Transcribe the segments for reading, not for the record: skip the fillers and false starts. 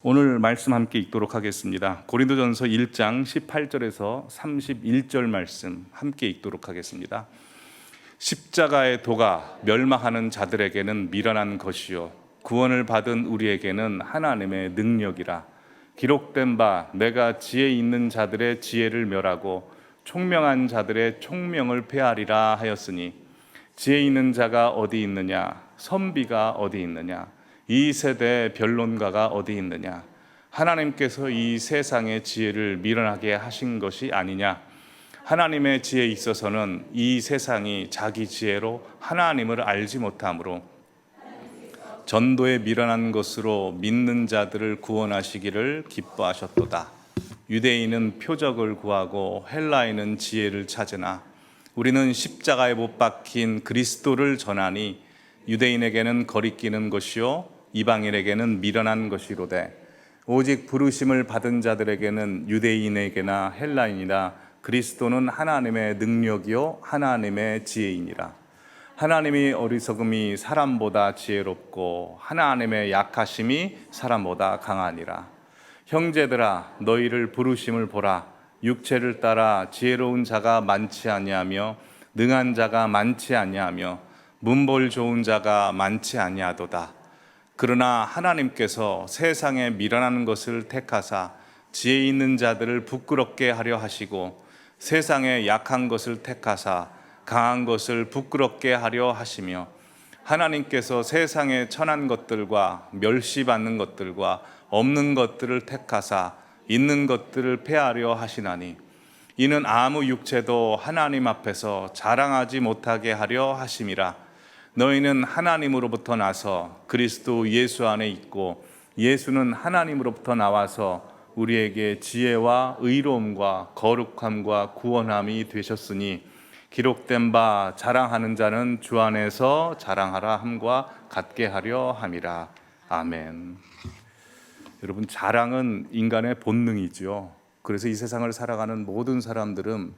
오늘 말씀 함께 읽도록 하겠습니다. 고린도전서 1장 18절에서 31절 말씀 함께 읽도록 하겠습니다. 십자가의 도가 멸망하는 자들에게는 미련한 것이요 구원을 받은 우리에게는 하나님의 능력이라. 기록된 바 내가 지혜 있는 자들의 지혜를 멸하고 총명한 자들의 총명을 폐하리라 하였으니, 지혜 있는 자가 어디 있느냐? 선비가 어디 있느냐? 이 세대의 변론가가 어디 있느냐? 하나님께서 이 세상의 지혜를 미련하게 하신 것이 아니냐? 하나님의 지혜에 있어서는 이 세상이 자기 지혜로 하나님을 알지 못하므로 전도에 미련한 것으로 믿는 자들을 구원하시기를 기뻐하셨도다. 유대인은 표적을 구하고 헬라인은 지혜를 찾으나 우리는 십자가에 못 박힌 그리스도를 전하니 유대인에게는 거리끼는 것이요 이방인에게는 미련한 것이로되 오직 부르심을 받은 자들에게는 유대인에게나 헬라인이나 그리스도는 하나님의 능력이요 하나님의 지혜이니라. 하나님의 어리석음이 사람보다 지혜롭고 하나님의 약하심이 사람보다 강하니라. 형제들아 너희를 부르심을 보라. 육체를 따라 지혜로운 자가 많지 아니하며 능한 자가 많지 아니하며 문벌 좋은 자가 많지 아니하도다. 그러나 하나님께서 세상에 미련한 것을 택하사 지혜 있는 자들을 부끄럽게 하려 하시고 세상에 약한 것을 택하사 강한 것을 부끄럽게 하려 하시며 하나님께서 세상에 천한 것들과 멸시받는 것들과 없는 것들을 택하사 있는 것들을 폐하려 하시나니 이는 아무 육체도 하나님 앞에서 자랑하지 못하게 하려 하심이라. 너희는 하나님으로부터 나서 그리스도 예수 안에 있고 예수는 하나님으로부터 나와서 우리에게 지혜와 의로움과 거룩함과 구원함이 되셨으니 기록된 바 자랑하는 자는 주 안에서 자랑하라 함과 같게 하려 함이라. 아멘. 여러분, 자랑은 인간의 본능이죠. 그래서 이 세상을 살아가는 모든 사람들은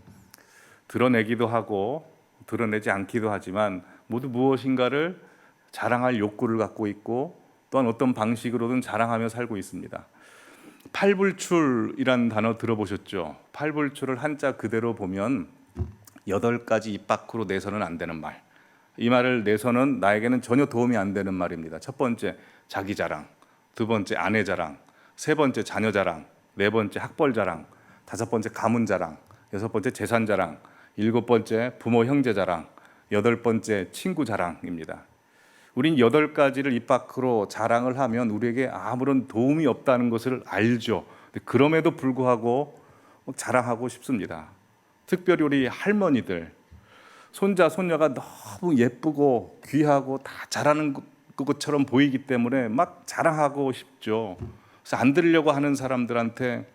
드러내기도 하고 드러내지 않기도 하지만 모두 무엇인가를 자랑할 욕구를 갖고 있고 또한 어떤 방식으로든 자랑하며 살고 있습니다. 팔불출이라는 단어 들어보셨죠? 팔불출을 한자 그대로 보면 8가지 입 밖으로 내서는 안 되는 말. 이 말을 내서는 나에게는 전혀 도움이 안 되는 말입니다. 첫 번째, 자기 자랑. 두 번째, 아내 자랑. 세 번째, 자녀 자랑. 네 번째, 학벌 자랑. 다섯 번째, 가문 자랑. 여섯 번째, 재산 자랑. 일곱 번째, 부모 형제 자랑. 여덟 번째, 친구 자랑입니다. 우린 8가지를 입 밖으로 자랑을 하면 우리에게 아무런 도움이 없다는 것을 알죠. 그럼에도 불구하고 자랑하고 싶습니다. 특별히 우리 할머니들, 손자, 손녀가 너무 예쁘고 귀하고 다 잘하는 것처럼 보이기 때문에 막 자랑하고 싶죠. 그래서 안 들으려고 하는 사람들한테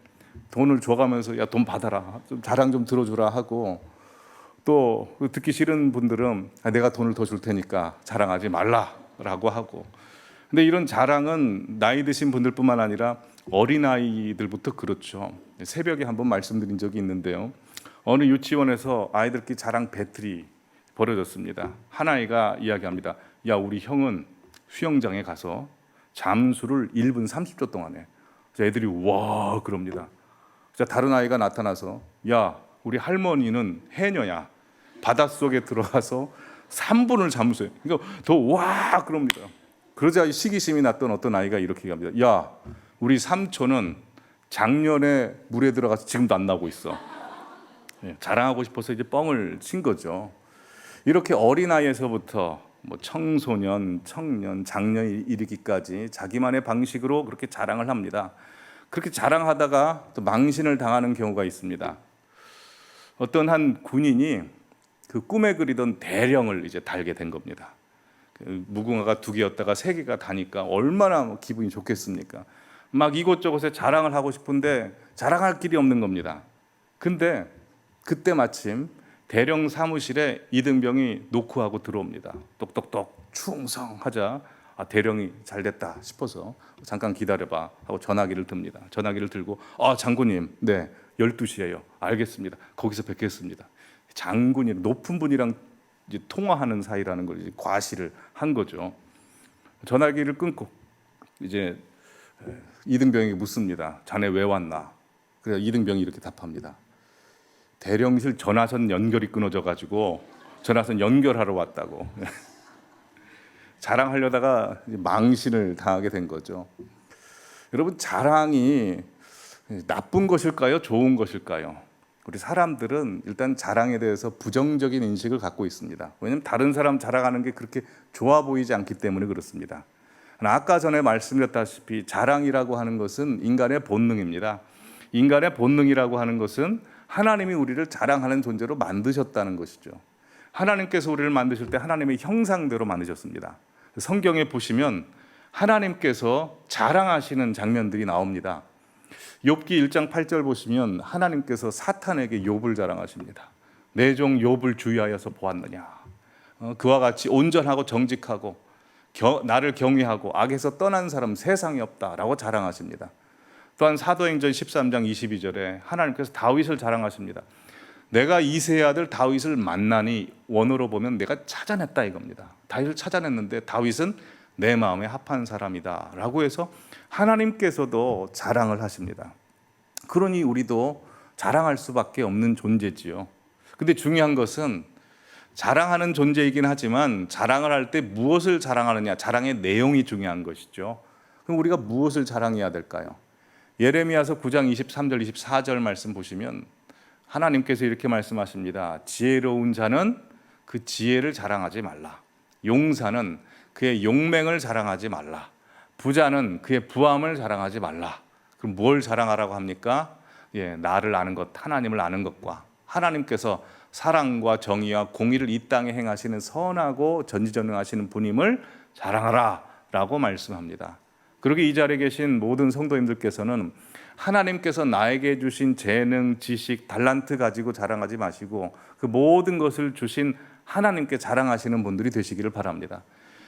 돈을 줘가면서 야, 돈 받아라, 좀 자랑 좀 들어주라 하고, 또 듣기 싫은 분들은 내가 돈을 더 줄 테니까 자랑하지 말라라고 하고. 근데 이런 자랑은 나이 드신 분들뿐만 아니라 어린아이들부터 그렇죠. 새벽에 한번 말씀드린 적이 있는데요. 어느 유치원에서 아이들끼리 자랑 배틀이 벌어졌습니다. 한 아이가 이야기합니다. 야, 우리 형은 수영장에 가서 잠수를 1분 30초 동안 해. 애들이 와 그럽니다. 다른 아이가 나타나서 야, 우리 할머니는 해녀야. 바닷속에 들어가서 3분을 잠수해. 그러니까 더 와 그럽니다. 그러자 시기심이 났던 어떤 아이가 이렇게 얘기합니다. 야, 우리 삼촌은 작년에 물에 들어가서 지금도 안 나오고 있어. 자랑하고 싶어서 이제 뻥을 친 거죠. 이렇게 어린아이에서부터 청소년, 청년, 장년에 이르기까지 자기만의 방식으로 그렇게 자랑을 합니다. 그렇게 자랑하다가 또 망신을 당하는 경우가 있습니다. 어떤 한 군인이 그 꿈에 그리던 대령을 이제 달게 된 겁니다. 무궁화가 2개였다가 3개가 다니까 얼마나 기분이 좋겠습니까? 막 이곳저곳에 자랑을 하고 싶은데 자랑할 길이 없는 겁니다. 근데 그때 마침 대령 사무실에 이등병이 노크하고 들어옵니다. 똑똑똑 충성하자 대령이 잘 됐다 싶어서 잠깐 기다려봐 하고 전화기를 듭니다. 전화기를 들고 장군님, 네 12시예요. 알겠습니다. 거기서 뵙겠습니다. 장군이 높은 분이랑 이제 통화하는 사이라는 걸 이제 과시를 한 거죠. 전화기를 끊고 이제 이등병에게 묻습니다. 자네 왜 왔나? 그래서 이등병이 이렇게 답합니다. 대령실 전화선 연결이 끊어져 가지고 전화선 연결하러 왔다고. 자랑하려다가 망신을 당하게 된 거죠. 여러분, 자랑이 나쁜 것일까요? 좋은 것일까요? 우리 사람들은 일단 자랑에 대해서 부정적인 인식을 갖고 있습니다. 왜냐하면 다른 사람 자랑하는 게 그렇게 좋아 보이지 않기 때문에 그렇습니다. 아까 전에 말씀드렸다시피 자랑이라고 하는 것은 인간의 본능입니다. 인간의 본능이라고 하는 것은 하나님이 우리를 자랑하는 존재로 만드셨다는 것이죠. 하나님께서 우리를 만드실 때 하나님의 형상대로 만드셨습니다. 성경에 보시면 하나님께서 자랑하시는 장면들이 나옵니다. 욥기 1장 8절 보시면 하나님께서 사탄에게 욥을 자랑하십니다. 내 종 욥을 주의하여서 보았느냐. 그와 같이 온전하고 정직하고 나를 경외하고 악에서 떠난 사람 세상에 없다라고 자랑하십니다. 또한 사도행전 13장 22절에 하나님께서 다윗을 자랑하십니다. 내가 이새의 아들 다윗을 만나니, 원어로 보면 내가 찾아냈다 이겁니다. 다윗을 찾아냈는데 다윗은 내 마음에 합한 사람이다 라고 해서 하나님께서도 자랑을 하십니다. 그러니 우리도 자랑할 수밖에 없는 존재지요. 근데 중요한 것은 자랑하는 존재이긴 하지만 자랑을 할 때 무엇을 자랑하느냐, 자랑의 내용이 중요한 것이죠. 그럼 우리가 무엇을 자랑해야 될까요? 예레미야서 9장 23절 24절 말씀 보시면 하나님께서 이렇게 말씀하십니다. 지혜로운 자는 그 지혜를 자랑하지 말라. 용사는 그의 용맹을 자랑하지 말라. 부자는 그의 부함을 자랑하지 말라. 그럼 뭘 자랑하라고 합니까? 나를 아는 것, 하나님을 아는 것과 하나님께서 사랑과 정의와 공의를 이 땅에 행하시는 선하고 전지전능하시는 분임을 자랑하라 라고 말씀합니다. 그러게 이 자리에 계신 모든 성도님들께서는 하나님께서 나에게 주신 재능, 지식, 달란트 가지고 자랑하지 마시고 그 모든 것을 주신 하나님께 자랑하시는 분들이 되시기를 바랍니다.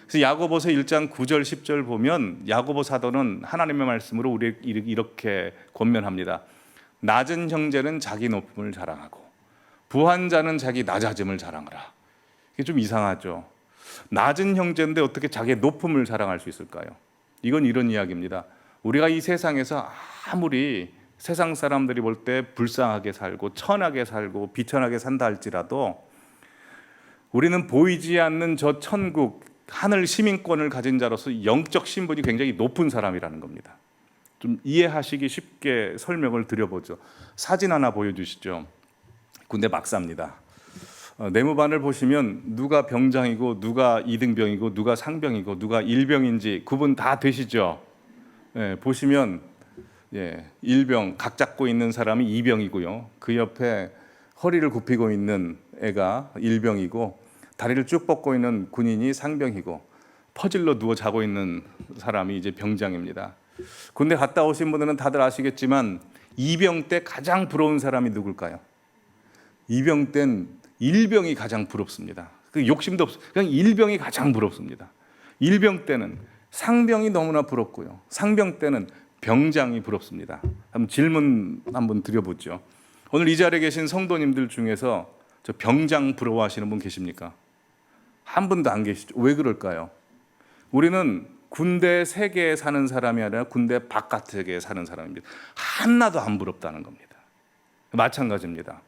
그래서 야고보서 1장 9절 10절 보면 야고보 사도는 하나님의 말씀으로 우리 이렇게 권면합니다. 낮은 형제는 자기 높음을 자랑하고 부한 자는 자기 낮아짐을 자랑하라. 이게 좀 이상하죠. 낮은 형제인데 어떻게 자기의 높음을 자랑할 수 있을까요? 이건 이런 이야기입니다. 우리가 이 세상에서 아무리 세상 사람들이 볼 때 불쌍하게 살고 천하게 살고 비천하게 산다 할지라도 우리는 보이지 않는 저 천국 하늘 시민권을 가진 자로서 영적 신분이 굉장히 높은 사람이라는 겁니다. 좀 이해하시기 쉽게 설명을 드려보죠. 사진 하나 보여주시죠. 군대 막사입니다. 내무반을 보시면 누가 병장이고 누가 이등병이고 누가 상병이고 누가 일병인지 구분 다 되시죠? 보시면 일병 각 잡고 있는 사람이 이병이고요. 그 옆에 허리를 굽히고 있는 애가 일병이고 다리를 쭉 뻗고 있는 군인이 상병이고 퍼질러 누워 자고 있는 사람이 이제 병장입니다. 군대 갔다 오신 분들은 다들 아시겠지만 이병 때 가장 부러운 사람이 누굴까요? 이병 땐 일병이 가장 부럽습니다. 그 욕심도 없어. 그냥 일병이 가장 부럽습니다. 일병 때는 상병이 너무나 부럽고요. 상병 때는 병장이 부럽습니다. 한번 질문 한번 드려보죠. 오늘 이 자리에 계신 성도님들 중에서 저 병장 부러워하시는 분 계십니까? 한 분도 안 계시죠. 왜 그럴까요? 우리는 군대 세계에 사는 사람이 아니라 군대 바깥에 사는 사람입니다. 하나도 안 부럽다는 겁니다. 마찬가지입니다.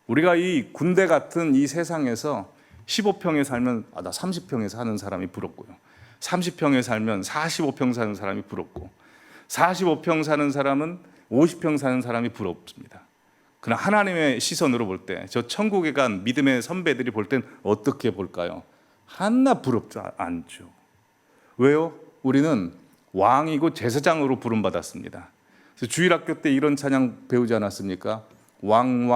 우리가 이 군대 같은 이 세상에서 15평에 살면 나 30평에 사는 사람이 부럽고요. 30평에 살면 45평 사는 사람이 부럽고 45평 사는 사람은 50평 사는 사람이 부럽습니다. 그러나 하나님의 시선으로 볼 때 저 천국에 간 믿음의 선배들이 볼 땐 어떻게 볼까요? 하나 부럽지 않죠. 왜요? 우리는 왕이고 제사장으로 부름받았습니다. 그래서 주일학교 때 이런 찬양 배우지 않았습니까? 왕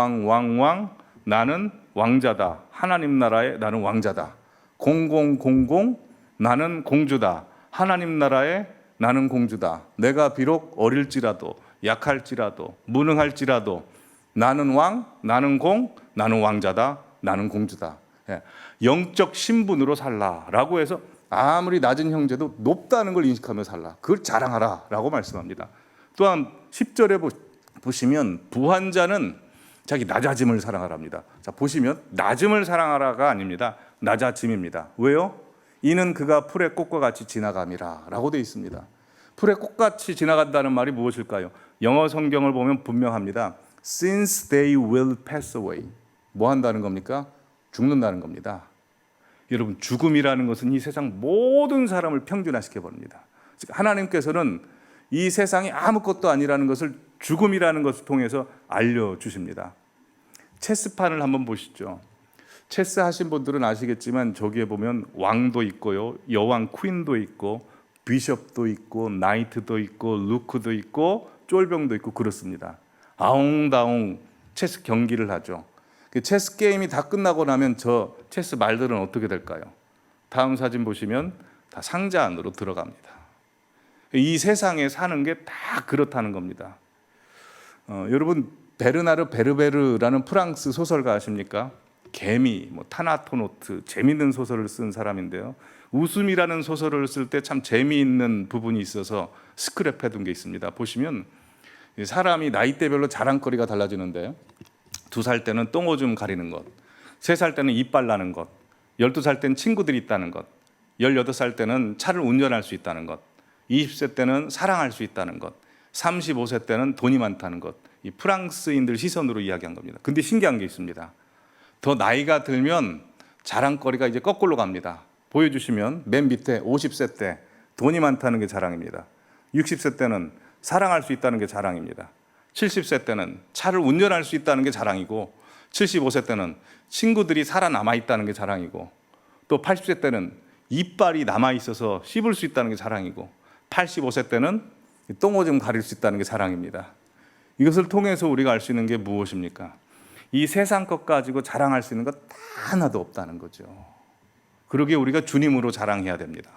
나는 왕자다. 하나님 나라에 나는 왕자다. 0000 나는 공주다. 하나님 나라에 나는 공주다. 내가 비록 어릴지라도 약할지라도 무능할지라도 나는 왕, 나는 공, 나는 왕자다. 나는 공주다. 영적 신분으로 살라라고 해서 아무리 낮은 형제도 높다는 걸 인식하며 살라. 그걸 자랑하라 라고 말씀합니다. 또한 10절에 보시면 부한 자는 자기 낮아짐을 사랑하랍니다. 자, 보시면 낮음을 사랑하라가 아닙니다. 낮아짐입니다. 왜요? 이는 그가 풀의 꽃과 같이 지나감이라 라고 되어 있습니다. 풀의 꽃같이 지나간다는 말이 무엇일까요? 영어 성경을 보면 분명합니다. Since they will pass away. 뭐 한다는 겁니까? 죽는다는 겁니다. 여러분, 죽음이라는 것은 이 세상 모든 사람을 평준화시켜 버립니다. 즉 하나님께서는 이 세상이 아무것도 아니라는 것을 죽음이라는 것을 통해서 알려주십니다. 체스판을 한번 보시죠. 체스 하신 분들은 아시겠지만 저기에 보면 왕도 있고요, 여왕 퀸도 있고, 비숍도 있고, 나이트도 있고, 루크도 있고, 쫄병도 있고 그렇습니다. 아웅다웅 체스 경기를 하죠. 체스 게임이 다 끝나고 나면 저 체스 말들은 어떻게 될까요? 다음 사진 보시면 다 상자 안으로 들어갑니다. 이 세상에 사는 게 다 그렇다는 겁니다. 여러분, 베르나르 베르베르라는 프랑스 소설가 아십니까? 개미, 타나토노트, 재미있는 소설을 쓴 사람인데요. 웃음이라는 소설을 쓸 때 참 재미있는 부분이 있어서 스크랩해 둔 게 있습니다. 보시면 사람이 나이대별로 자랑거리가 달라지는데요. 2살 때는 똥오줌 가리는 것, 3살 때는 이빨 나는 것, 12살 때는 친구들이 있다는 것, 18살 때는 차를 운전할 수 있다는 것, 20세 때는 사랑할 수 있다는 것, 35세 때는 돈이 많다는 것. 이 프랑스인들 시선으로 이야기한 겁니다. 근데 신기한 게 있습니다. 더 나이가 들면 자랑거리가 이제 거꾸로 갑니다. 보여주시면 맨 밑에 50세 때 돈이 많다는 게 자랑입니다. 60세 때는 사랑할 수 있다는 게 자랑입니다. 70세 때는 차를 운전할 수 있다는 게 자랑이고, 75세 때는 친구들이 살아남아 있다는 게 자랑이고, 또 80세 때는 이빨이 남아 있어서 씹을 수 있다는 게 자랑이고, 85세 때는 똥오줌 가릴 수 있다는 게 자랑입니다. 이것을 통해서 우리가 알 수 있는 게 무엇입니까? 이 세상 것 가지고 자랑할 수 있는 것 하나도 없다는 거죠. 그러기에 우리가 주님으로 자랑해야 됩니다.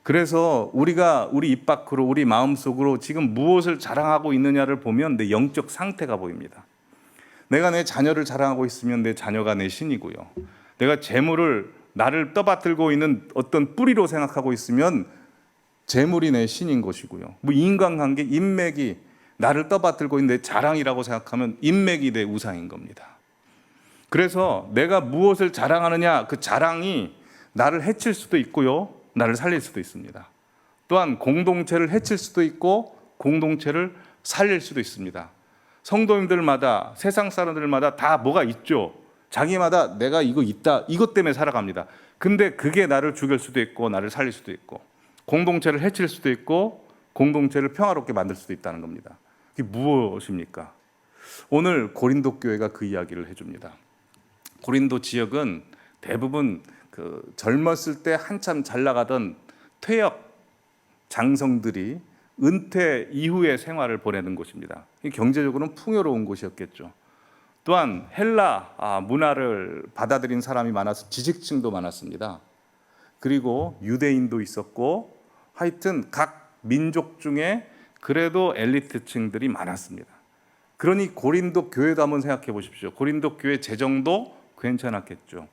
그래서 우리가 우리 입 밖으로, 우리 마음속으로 지금 무엇을 자랑하고 있느냐를 보면 내 영적 상태가 보입니다. 내가 내 자녀를 자랑하고 있으면 내 자녀가 내 신이고요. 내가 재물을 나를 떠받들고 있는 어떤 뿌리로 생각하고 있으면 재물이 내 신인 것이고요. 인간관계, 인맥이 나를 떠받들고 있는 내 자랑이라고 생각하면 인맥이 내 우상인 겁니다. 그래서 내가 무엇을 자랑하느냐, 그 자랑이 나를 해칠 수도 있고요, 나를 살릴 수도 있습니다. 또한 공동체를 해칠 수도 있고 공동체를 살릴 수도 있습니다. 성도님들마다, 세상 사람들마다 다 뭐가 있죠. 자기마다 내가 이거 있다, 이것 때문에 살아갑니다. 근데 그게 나를 죽일 수도 있고 나를 살릴 수도 있고 공동체를 해칠 수도 있고 공동체를 평화롭게 만들 수도 있다는 겁니다. 그게 무엇입니까? 오늘 고린도 교회가 그 이야기를 해줍니다. 고린도 지역은 대부분 젊었을 때 한참 잘 나가던 퇴역 장성들이 은퇴 이후의 생활을 보내는 곳입니다. 경제적으로는 풍요로운 곳이었겠죠. 또한 헬라 문화를 받아들인 사람이 많아서 지식층도 많았습니다. 그리고 유대인도 있었고, 하여튼 각 민족 중에 그래도 엘리트층들이 많았습니다. 그러니 고린도 교회도 한번 생각해 보십시오. 고린도 교회 재정도 괜찮았겠죠.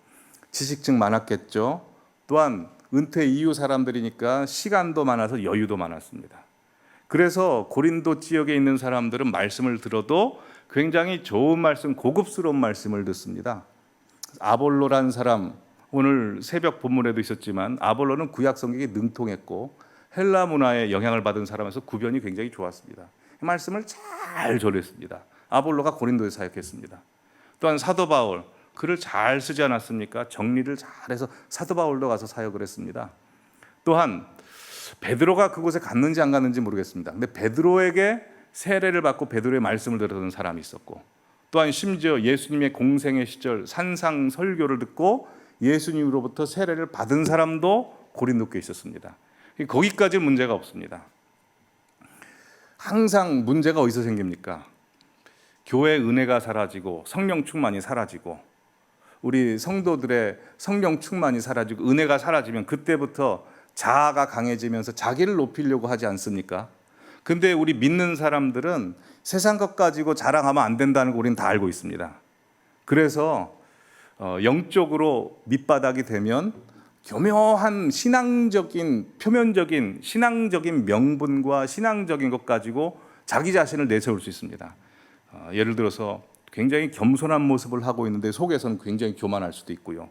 지식층 많았겠죠. 또한 은퇴 이후 사람들이니까 시간도 많아서 여유도 많았습니다. 그래서 고린도 지역에 있는 사람들은 말씀을 들어도 굉장히 좋은 말씀, 고급스러운 말씀을 듣습니다. 아볼로란 사람, 오늘 새벽 본문에도 있었지만 아볼로는 구약 성경에 능통했고 헬라 문화에 영향을 받은 사람에서 구변이 굉장히 좋았습니다. 말씀을 잘 전했습니다. 아볼로가 고린도에 사역했습니다. 또한 사도 바울, 글을 잘 쓰지 않았습니까? 정리를 잘해서 사도 바울도 가서 사역을 했습니다. 또한 베드로가 그곳에 갔는지 안 갔는지 모르겠습니다. 근데 베드로에게 세례를 받고 베드로의 말씀을 들었던 사람이 있었고, 또한 심지어 예수님의 공생의 시절 산상 설교를 듣고 예수님으로부터 세례를 받은 사람도 고린도교에 있었습니다. 거기까지 문제가 없습니다. 항상 문제가 어디서 생깁니까? 교회 은혜가 사라지고 성령 충만이 사라지고 우리 성도들의 성령 충만이 사라지고 은혜가 사라지면 그때부터 자아가 강해지면서 자기를 높이려고 하지 않습니까? 근데 우리 믿는 사람들은 세상 것 가지고 자랑하면 안 된다는 거 우리는 다 알고 있습니다. 그래서 영적으로 밑바닥이 되면 교묘한 신앙적인, 표면적인 신앙적인 명분과 신앙적인 것 가지고 자기 자신을 내세울 수 있습니다. 예를 들어서 굉장히 겸손한 모습을 하고 있는데 속에서는 굉장히 교만할 수도 있고요.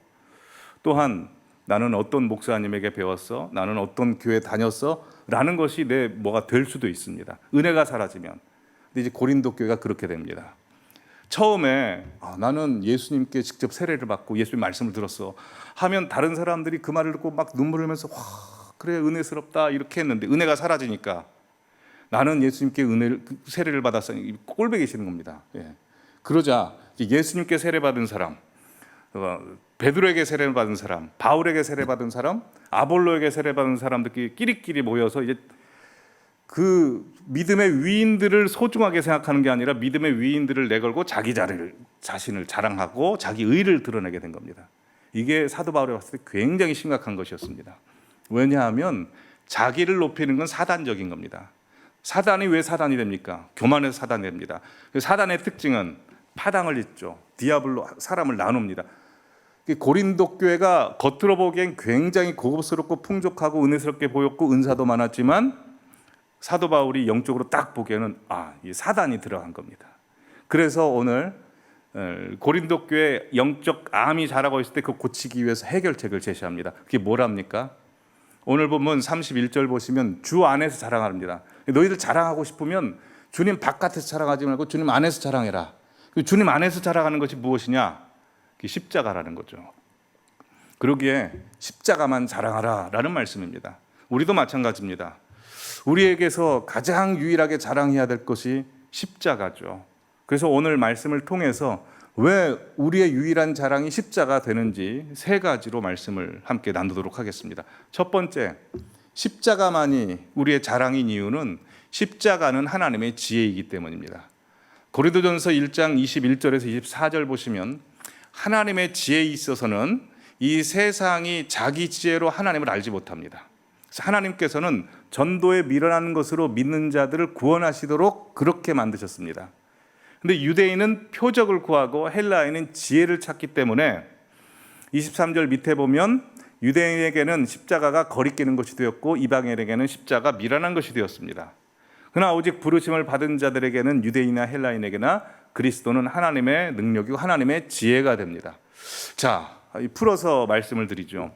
또한 나는 어떤 목사님에게 배웠어? 나는 어떤 교회 다녔어? 라는 것이 내 뭐가 될 수도 있습니다. 은혜가 사라지면. 근데 이제 고린도 교회가 그렇게 됩니다. 처음에 나는 예수님께 직접 세례를 받고 예수님 말씀을 들었어 하면 다른 사람들이 그 말을 듣고 막 눈물 흘리면서 와 그래 은혜스럽다 이렇게 했는데 은혜가 사라지니까 나는 예수님께 세례를 받았어 꼴배기시는 겁니다. 예. 그러자 예수님께 세례 받은 사람, 베드로에게 세례를 받은 사람, 바울에게 세례 받은 사람, 아볼로에게 세례 받은 사람들끼리 끼리끼리 모여서 이제 그 믿음의 위인들을 소중하게 생각하는 게 아니라 믿음의 위인들을 내걸고 자신을 자랑하고 자기 의를 드러내게 된 겁니다. 이게 사도 바울이 봤을 때 굉장히 심각한 것이었습니다. 왜냐하면 자기를 높이는 건 사단적인 겁니다. 사단이 왜 사단이 됩니까? 교만해서 사단이 됩니다. 사단의 특징은 파당을 잇죠. 디아블로 사람을 나눕니다. 고린도 교회가 겉으로 보기엔 굉장히 고급스럽고 풍족하고 은혜스럽게 보였고 은사도 많았지만 사도 바울이 영적으로 딱 보기에는 이 사단이 들어간 겁니다. 그래서 오늘 고린도 교회 영적 암이 자라고 있을 때 그 고치기 위해서 해결책을 제시합니다. 그게 뭐랍니까? 오늘 본문 31절 보시면 주 안에서 자랑합니다. 너희들 자랑하고 싶으면 주님 바깥에서 자랑하지 말고 주님 안에서 자랑해라. 주님 안에서 자랑하는 것이 무엇이냐? 그게 십자가라는 거죠. 그러기에 십자가만 자랑하라 라는 말씀입니다. 우리도 마찬가지입니다. 우리에게서 가장 유일하게 자랑해야 될 것이 십자가죠. 그래서 오늘 말씀을 통해서 왜 우리의 유일한 자랑이 십자가 되는지 세 가지로 말씀을 함께 나누도록 하겠습니다. 첫 번째, 십자가만이 우리의 자랑인 이유는 십자가는 하나님의 지혜이기 때문입니다. 고린도전서 1장 21절에서 24절 보시면 하나님의 지혜에 있어서는 이 세상이 자기 지혜로 하나님을 알지 못합니다. 하나님께서는 전도에 미련한 것으로 믿는 자들을 구원하시도록 그렇게 만드셨습니다. 근데 유대인은 표적을 구하고 헬라인은 지혜를 찾기 때문에 23절 밑에 보면 유대인에게는 십자가가 거리끼는 것이 되었고 이방인에게는 십자가 미련한 것이 되었습니다. 그러나 오직 부르심을 받은 자들에게는 유대인이나 헬라인에게나 그리스도는 하나님의 능력이고 하나님의 지혜가 됩니다. 자, 풀어서 말씀을 드리죠.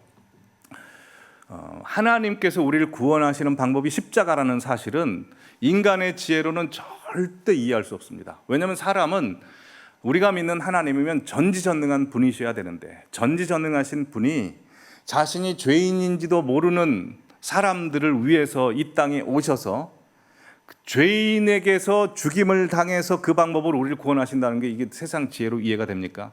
하나님께서 우리를 구원하시는 방법이 십자가라는 사실은 인간의 지혜로는 절대 이해할 수 없습니다. 왜냐하면 사람은 우리가 믿는 하나님이면 전지전능한 분이셔야 되는데 전지전능하신 분이 자신이 죄인인지도 모르는 사람들을 위해서 이 땅에 오셔서 죄인에게서 죽임을 당해서 그 방법으로 우리를 구원하신다는 게 이게 세상 지혜로 이해가 됩니까?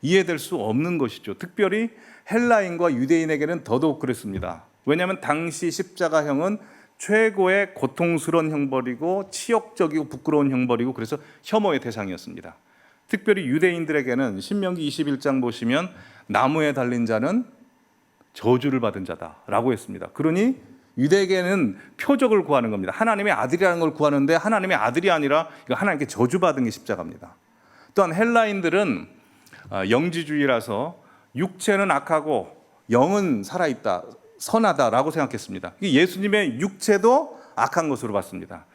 이해될 수 없는 것이죠. 특별히 헬라인과 유대인에게는 더더욱 그랬습니다. 왜냐하면 당시 십자가형은 최고의 고통스러운 형벌이고 치욕적이고 부끄러운 형벌이고 그래서 혐오의 대상이었습니다. 특별히 유대인들에게는 신명기 21장 보시면 나무에 달린 자는 저주를 받은 자다라고 했습니다. 그러니 유대에게는 표적을 구하는 겁니다. 하나님의 아들이라는 걸 구하는데 하나님의 아들이 아니라 하나님께 저주받은 게 십자가입니다. 또한 헬라인들은 영지주의라서 육체는 악하고 영은 살아있다, 선하다라고 생각했습니다. 예수님의 육체도 악한 것으로 봤습니다.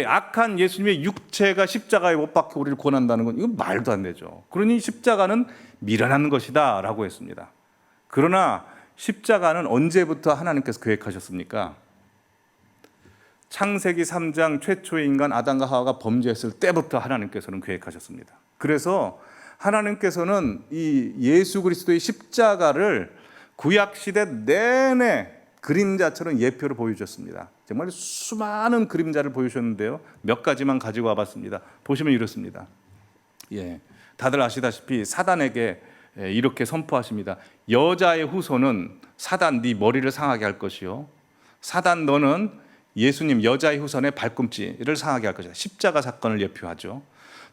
악한 예수님의 육체가 십자가에 못 박혀 우리를 구원한다는 건 이건 말도 안 되죠. 그러니 십자가는 미련한 것이다 라고 했습니다. 그러나 십자가는 언제부터 하나님께서 계획하셨습니까? 창세기 3장 최초의 인간 아담과 하와가 범죄했을 때부터 하나님께서는 계획하셨습니다. 그래서 하나님께서는 이 예수 그리스도의 십자가를 구약시대 내내 그림자처럼 예표로 보여주셨습니다. 정말 수많은 그림자를 보여주셨는데요. 몇 가지만 가지고 와봤습니다. 보시면 이렇습니다. 다들 아시다시피 사단에게 이렇게 선포하십니다. 여자의 후손은 사단 네 머리를 상하게 할 것이요 사단 너는 예수님 여자의 후손의 발꿈치를 상하게 할 것이다. 십자가 사건을 예표하죠.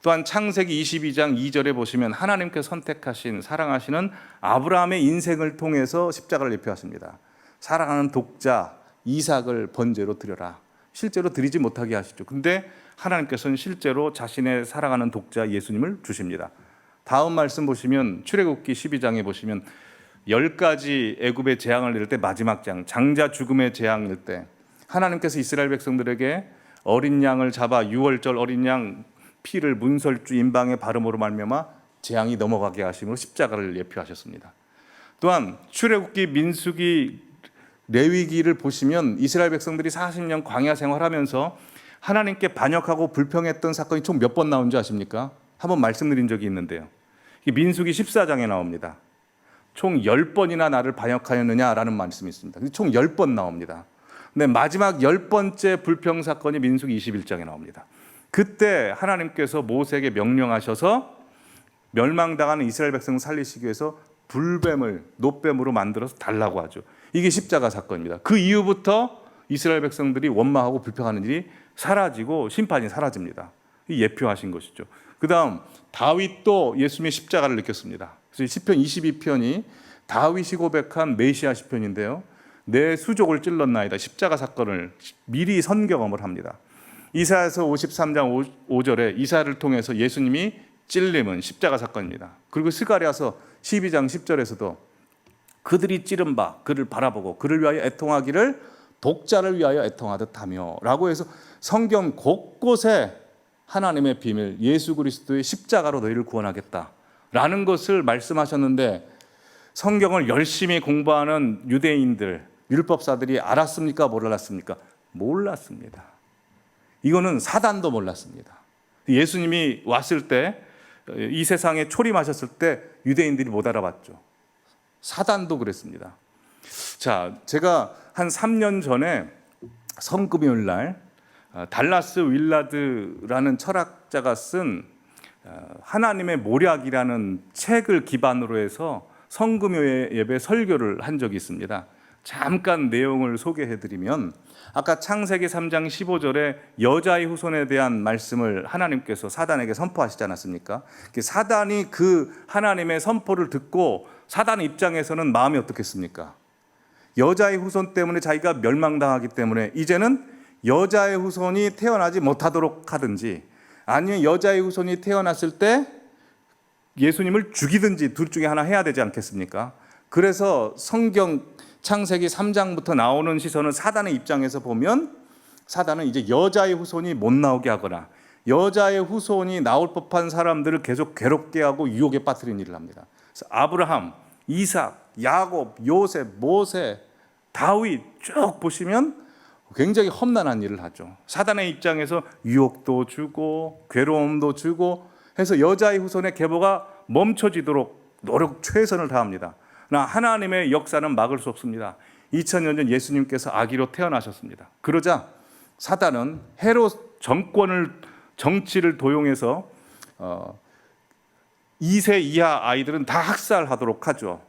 또한 창세기 22장 2절에 보시면 하나님께서 선택하신 사랑하시는 아브라함의 인생을 통해서 십자가를 예표하십니다. 사랑하는 독자 이삭을 번제로 드려라. 실제로 드리지 못하게 하시죠. 근데 하나님께서는 실제로 자신의 사랑하는 독자 예수님을 주십니다. 다음 말씀 보시면 출애굽기 12장에 보시면 10가지 애굽의 재앙을 내릴 때 마지막 장자 죽음의 재앙일 때 하나님께서 이스라엘 백성들에게 어린 양을 잡아 6월절 어린 양 피를 문설주 임방의 발음으로 말미암아 재앙이 넘어가게 하심으로 십자가를 예표하셨습니다. 또한 출애굽기, 민수기, 레위기를 보시면 이스라엘 백성들이 40년 광야 생활하면서 하나님께 반역하고 불평했던 사건이 총 몇 번 나온지 아십니까? 한번 말씀드린 적이 있는데요. 민수기 14장에 나옵니다. 총 10번이나 나를 반역하였느냐라는 말씀이 있습니다. 총 10번 나옵니다. 근데 마지막 10번째 불평 사건이 민수기 21장에 나옵니다. 그때 하나님께서 모세에게 명령하셔서 멸망당하는 이스라엘 백성을 살리시기 위해서 불뱀을 놋뱀으로 만들어서 달라고 하죠. 이게 십자가 사건입니다. 그 이후부터 이스라엘 백성들이 원망하고 불평하는 일이 사라지고 심판이 사라집니다. 예표하신 것이죠. 그 다음 다윗도 예수님의 십자가를 느꼈습니다. 그래서 시편 22편이 다윗이 고백한 메시아 시편인데요. 내 수족을 찔렀나이다. 십자가 사건을 미리 선경험을 합니다. 이사야서 53장 5절에 이사야를 통해서 예수님이 찔림은 십자가 사건입니다. 그리고 스가랴서 12장 10절에서도 그들이 찌른 바 그를 바라보고 그를 위하여 애통하기를 독자를 위하여 애통하듯 하며 라고 해서 성경 곳곳에 하나님의 비밀 예수 그리스도의 십자가로 너희를 구원하겠다라는 것을 말씀하셨는데 성경을 열심히 공부하는 유대인들, 율법사들이 알았습니까? 몰랐습니까? 몰랐습니다. 이거는 사단도 몰랐습니다. 예수님이 왔을 때 이 세상에 초림하셨을 때 유대인들이 못 알아봤죠. 사단도 그랬습니다. 자, 제가 한 3년 전에 성금요일 날 달라스 윌라드라는 철학자가 쓴 하나님의 모략이라는 책을 기반으로 해서 성금요 예배 설교를 한 적이 있습니다. 잠깐 내용을 소개해드리면 아까 창세기 3장 15절에 여자의 후손에 대한 말씀을 하나님께서 사단에게 선포하시지 않았습니까? 사단이 그 하나님의 선포를 듣고 사단 입장에서는 마음이 어떻겠습니까? 여자의 후손 때문에 자기가 멸망당하기 때문에 이제는 여자의 후손이 태어나지 못하도록 하든지 아니면 여자의 후손이 태어났을 때 예수님을 죽이든지 둘 중에 하나 해야 되지 않겠습니까? 그래서 성경 창세기 3장부터 나오는 시선은 사단의 입장에서 보면 사단은 이제 여자의 후손이 못 나오게 하거나 여자의 후손이 나올 법한 사람들을 계속 괴롭게 하고 유혹에 빠뜨리는 일을 합니다. 그래서 아브라함, 이삭, 야곱, 요셉, 모세, 다윗 쭉 보시면 굉장히 험난한 일을 하죠. 사단의 입장에서 유혹도 주고 괴로움도 주고 해서 여자의 후손의 계보가 멈춰지도록 노력 최선을 다합니다. 그러나 하나님의 역사는 막을 수 없습니다. 2000년 전 예수님께서 아기로 태어나셨습니다. 그러자 사단은 헤롯 정치를 도용해서 2세 이하 아이들은 다 학살하도록 하죠.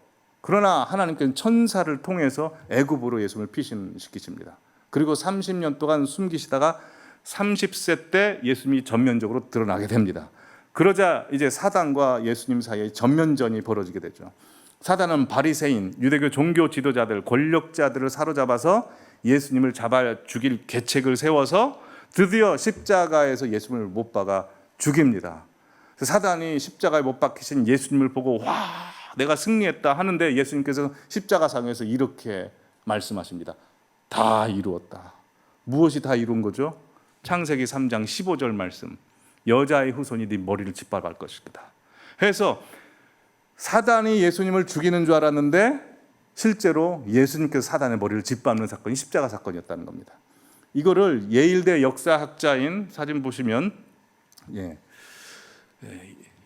그러나 하나님께서는 천사를 통해서 애굽으로 예수님을 피신시키십니다. 그리고 30년 동안 숨기시다가 30세 때 예수님이 전면적으로 드러나게 됩니다. 그러자 이제 사단과 예수님 사이에 전면전이 벌어지게 되죠. 사단은 바리새인, 유대교 종교 지도자들, 권력자들을 사로잡아서 예수님을 잡아 죽일 계책을 세워서 드디어 십자가에서 예수님을 못 박아 죽입니다. 사단이 십자가에 못 박히신 예수님을 보고 와, 내가 승리했다 하는데 예수님께서 십자가상에서 이렇게 말씀하십니다. 다 이루었다. 무엇이 다 이룬 거죠? 창세기 3장 15절 말씀. 여자의 후손이 네 머리를 짓밟을 것이다. 해서 사단이 예수님을 죽이는 줄 알았는데 실제로 예수님께서 사단의 머리를 짓밟는 사건이 십자가 사건이었다는 겁니다. 이거를 예일대 역사학자인 사진 보시면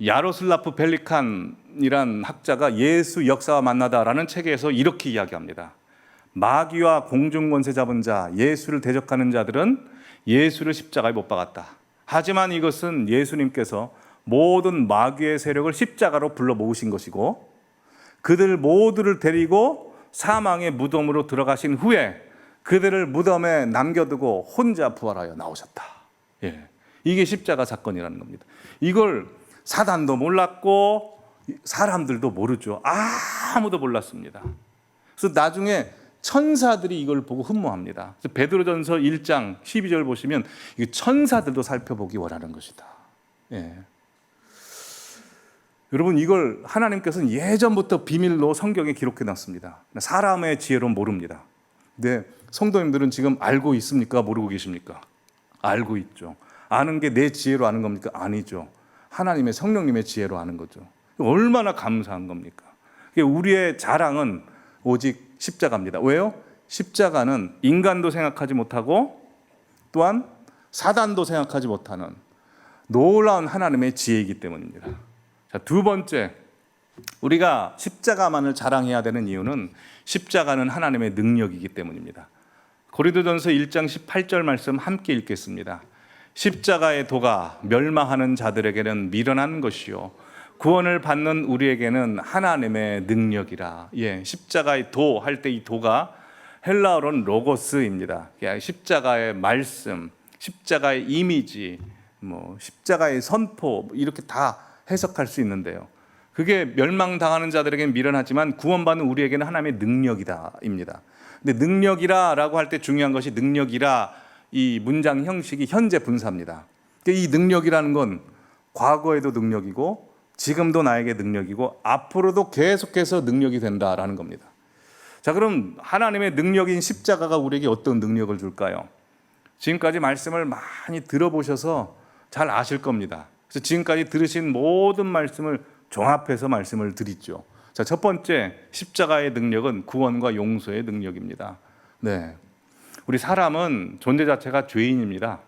야로슬라프 펠리칸이란 학자가 예수 역사와 만나다라는 책에서 이렇게 이야기합니다. 마귀와 공중권세 잡은 자, 예수를 대적하는 자들은 예수를 십자가에 못 박았다. 하지만 이것은 예수님께서 모든 마귀의 세력을 십자가로 불러 모으신 것이고 그들 모두를 데리고 사망의 무덤으로 들어가신 후에 그들을 무덤에 남겨두고 혼자 부활하여 나오셨다. 이게 십자가 사건이라는 겁니다. 이걸 사단도 몰랐고 사람들도 모르죠. 아무도 몰랐습니다. 그래서 나중에 천사들이 이걸 보고 흠모합니다. 그래서 베드로전서 1장 12절 보시면 천사들도 살펴보기 원하는 것이다. 여러분 이걸 하나님께서는 예전부터 비밀로 성경에 기록해 놨습니다. 사람의 지혜로는 모릅니다. 근데 성도님들은 지금 알고 있습니까? 모르고 계십니까? 알고 있죠. 아는 게 내 지혜로 아는 겁니까? 아니죠. 하나님의 성령님의 지혜로 아는 거죠. 얼마나 감사한 겁니까? 우리의 자랑은 오직 십자가입니다. 왜요? 십자가는 인간도 생각하지 못하고 또한 사단도 생각하지 못하는 놀라운 하나님의 지혜이기 때문입니다. 자, 두 번째, 우리가 십자가만을 자랑해야 되는 이유는 십자가는 하나님의 능력이기 때문입니다. 고린도전서 1장 18절 말씀 함께 읽겠습니다. 십자가의 도가 멸망하는 자들에게는 미련한 것이요 구원을 받는 우리에게는 하나님의 능력이라. 십자가의 도 할 때 이 도가 헬라어로는 로고스입니다. 십자가의 말씀, 십자가의 이미지, 십자가의 선포 이렇게 다 해석할 수 있는데요. 그게 멸망당하는 자들에게는 미련하지만 구원받는 우리에게는 하나님의 능력이다입니다. 근데 능력이라라고 할 때 중요한 것이 능력이라 이 문장 형식이 현재 분사입니다. 이 능력이라는 건 과거에도 능력이고 지금도 나에게 능력이고 앞으로도 계속해서 능력이 된다라는 겁니다. 자, 그럼 하나님의 능력인 십자가가 우리에게 어떤 능력을 줄까요? 지금까지 말씀을 많이 들어보셔서 잘 아실 겁니다. 그래서 지금까지 들으신 모든 말씀을 종합해서 말씀을 드리죠. 자, 첫 번째, 십자가의 능력은 구원과 용서의 능력입니다. 네. 우리 사람은 존재 자체가 죄인입니다.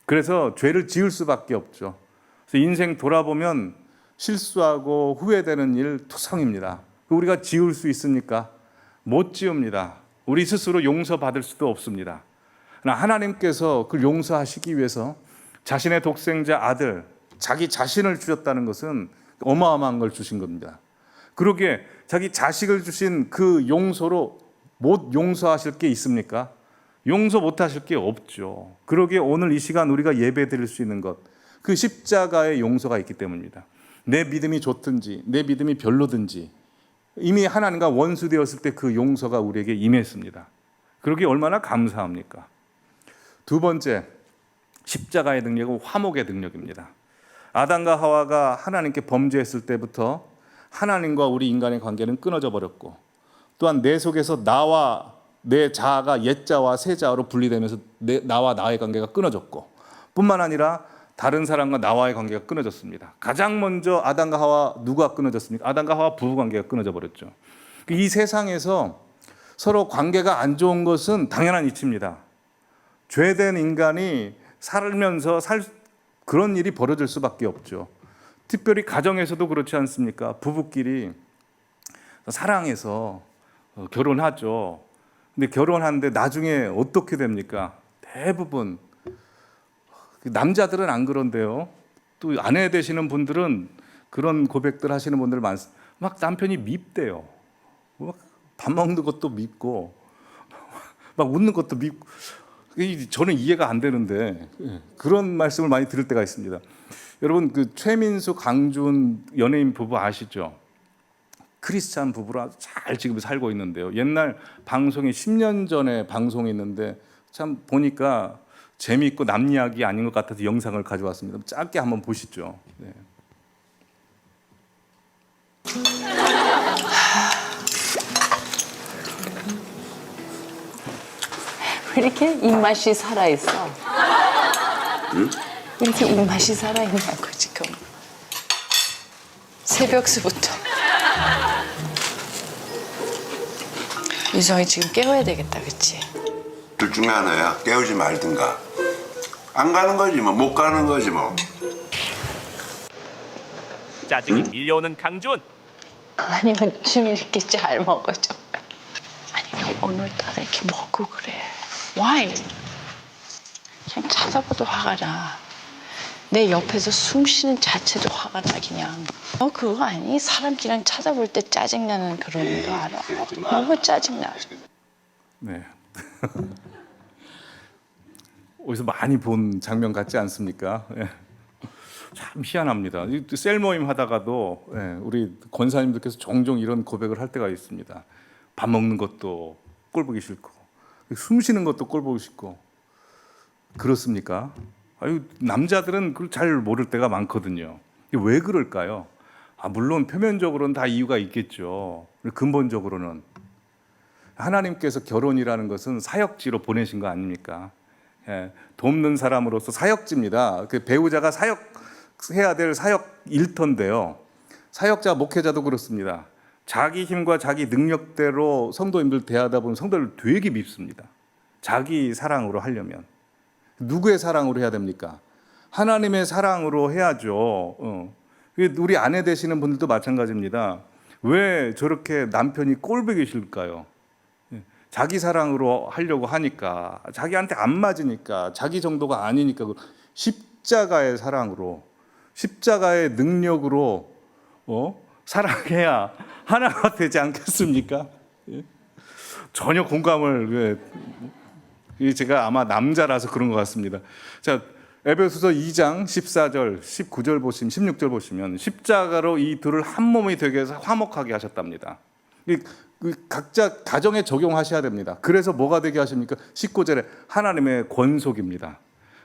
그래서 죄를 지을 수밖에 없죠. 그래서 인생 돌아보면 실수하고 후회되는 일 투성입니다. 우리가 지울 수 있습니까? 못 지웁니다. 우리 스스로 용서받을 수도 없습니다. 그러나 하나님께서 그걸 용서하시기 위해서 자신의 독생자 아들, 자기 자신을 주셨다는 것은 어마어마한 걸 주신 겁니다. 그러기에 자기 자식을 주신 그 용서로 못 용서하실 게 있습니까? 용서 못 하실 게 없죠. 그러기에 오늘 이 시간 우리가 예배 드릴 수 있는 것, 그 십자가의 용서가 있기 때문입니다. 내 믿음이 좋든지 내 믿음이 별로든지 이미 하나님과 원수되었을 때 그 용서가 우리에게 임했습니다. 그러기에 얼마나 감사합니까? 두 번째, 십자가의 능력은 화목의 능력입니다. 아담과 하와가 하나님께 범죄했을 때부터 하나님과 우리 인간의 관계는 끊어져 버렸고, 또한 내 속에서 나와 내 자아가 옛자와 새자아로 분리되면서 나와 나의 관계가 끊어졌고, 뿐만 아니라 다른 사람과 나와의 관계가 끊어졌습니다. 가장 먼저 아담과 하와 누가 끊어졌습니까? 아담과 하와 부부 관계가 끊어져 버렸죠. 이 세상에서 서로 관계가 안 좋은 것은 당연한 이치입니다. 죄된 인간이 살면서 그런 일이 벌어질 수밖에 없죠. 특별히 가정에서도 그렇지 않습니까? 부부끼리 사랑해서 결혼하죠. 근데 결혼하는데 나중에 어떻게 됩니까? 대부분 남자들은 안 그런데요. 또 아내 되시는 분들은 그런 고백들 하시는 분들 많습니다. 막 남편이 밉대요. 막 밥 먹는 것도 밉고 막 웃는 것도 밉고, 저는 이해가 안 되는데 그런 말씀을 많이 들을 때가 있습니다. 여러분, 그 최민수, 강준 연예인 부부 아시죠? 크리스찬 부부로 아주 잘 지금 살고 있는데요. 옛날 방송이 10년 전에 방송했는데 참 보니까 재미있고 남 이야기 아닌 것 같아서 영상을 가져왔습니다. 짧게 한번 보시죠. 네. 왜 이렇게 입맛이 살아있어? 응? 왜 이렇게 입맛이 살아있냐고 지금. 새벽서부터. 유성이 지금 깨워야 되겠다, 그치? 둘 중에 하나야. 깨우지 말든가. 안 가는 거지 뭐. 못 가는 거지 뭐. 짜증이 밀려오는 강준. 아니면 좀 이렇게 잘 먹어줘. 아니면 오늘따라 이렇게 먹고 그래. Why? 그냥 찾아봐도 화가 나. 내 옆에서 숨 쉬는 자체도 화가 나 그냥. 그거 아니? 사람 그냥 찾아볼 때 짜증나는 그런 거 알아? 너무 짜증나. 네. 어디서 많이 본 장면 같지 않습니까? 예. 참 희한합니다. 셀 모임 하다가도 우리 권사님들께서 종종 이런 고백을 할 때가 있습니다. 밥 먹는 것도 꼴 보기 싫고, 숨 쉬는 것도 꼴 보기 싫고. 그렇습니까? 남자들은 그걸 잘 모를 때가 많거든요. 왜 그럴까요? 물론 표면적으로는 다 이유가 있겠죠. 근본적으로는 하나님께서 결혼이라는 것은 사역지로 보내신 거 아닙니까? 돕는 사람으로서 사역지입니다. 그 배우자가 사역해야 될 사역 일터인데요. 사역자, 목회자도 그렇습니다. 자기 힘과 자기 능력대로 성도님들 대하다 보면 성도를 되게 밉습니다. 자기 사랑으로 하려면. 누구의 사랑으로 해야 됩니까? 하나님의 사랑으로 해야죠. 우리 아내 되시는 분들도 마찬가지입니다. 왜 저렇게 남편이 꼴보기 싫을까요? 자기 사랑으로 하려고 하니까, 자기한테 안 맞으니까, 자기 정도가 아니니까, 십자가의 사랑으로, 십자가의 능력으로 사랑해야 하나가 되지 않겠습니까? 전혀 공감을, 제가 아마 남자라서 그런 것 같습니다. 자, 에베소서 2장 14절, 19절 보시면, 16절 보시면 십자가로 이 둘을 한 몸이 되게 해서 화목하게 하셨답니다. 각자 가정에 적용하셔야 됩니다. 그래서 뭐가 되게 하십니까? 19절에 하나님의 권속입니다.